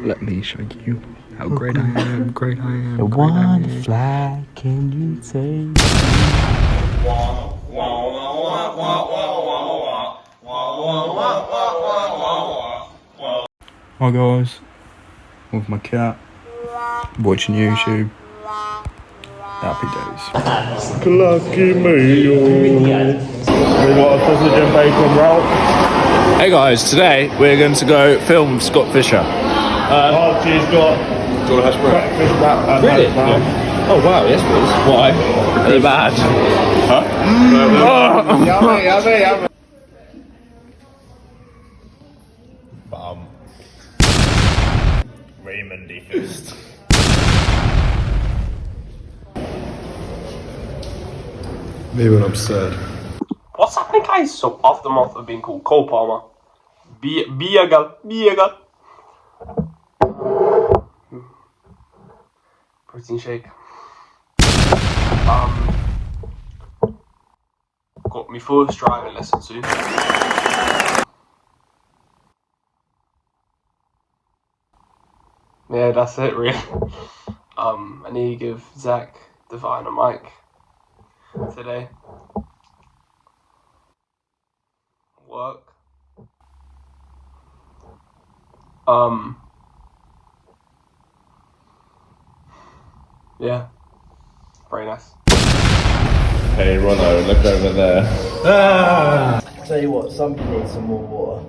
Let me show you how great I am, great I am. One flag, can you take? Hi guys, with my cat, watching YouTube. Happy days. Lucky me. We got a sausage and bacon roll. Hey guys, today we're going to go film Scott Fisher. Archie's got breakfast wrap and Really? hash brown. Yeah. Oh wow, yes please. Why? Are they bad? Yummy. Raymondy fist. Me when I'm sad. What's happening, guys? So aftermath of being called Cole Palmer, Beagle, protein shake. Got me first driving lesson soon. Yeah, that's it really. I need to give Zach Divine a mic today. Work. Yeah. Very nice. Hey Ronno, look over there. Tell you what, somebody needs some more water.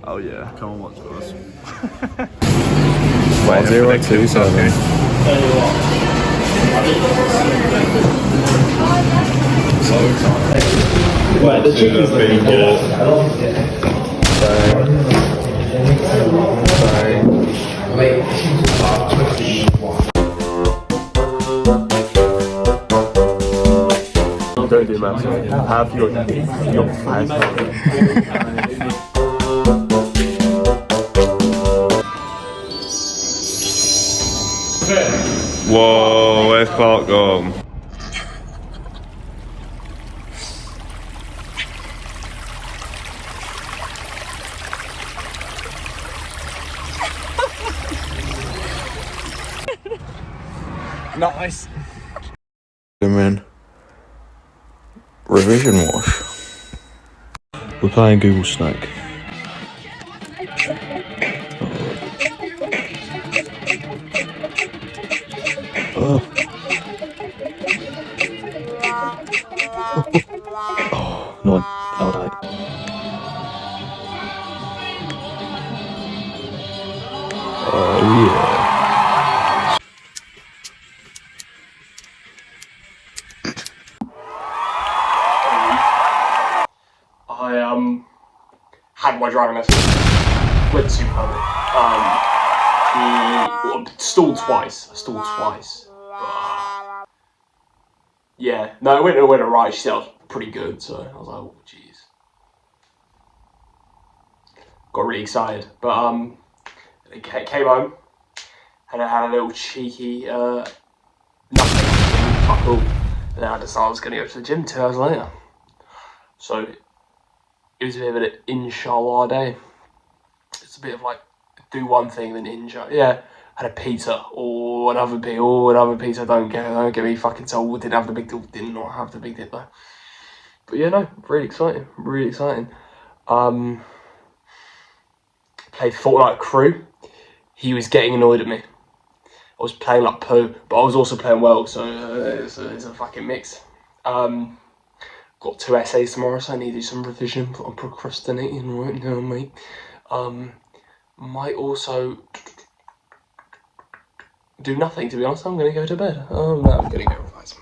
Oh yeah, come on watch us. 1027. Right, the chicken's looking good. Don't do maths. Have your fans. Whoa, where's Clark gone? Nice. Man. Revision wash. We're playing Google Snake. Oh. Oh, no, I'll die. Oh yeah. I had my driving lesson. Went superbly. He stalled twice. I stalled twice. But, yeah, no, it went alright. She said I was pretty good, so I was like, oh jeez. Got really excited, but I came home and I had a little cheeky nothing, fuck all, and then I decided I was going to go to the gym 2 hours later. So it was a bit of an inshallah day. It's a bit of like, do one thing, then inshallah. Yeah, had a pizza, or another pizza, don't get me fucking told. Didn't have the big deal, did not have the big deal though. But yeah, no, really exciting. Played Fortnite Crew. He was getting annoyed at me. I was playing like poo, but I was also playing well, so it's a fucking mix. Got 2 essays tomorrow, so I need to do some revision, but I'm procrastinating right now, mate. Might also do nothing, to be honest. I'm gonna go to bed. No, I'm gonna go revise.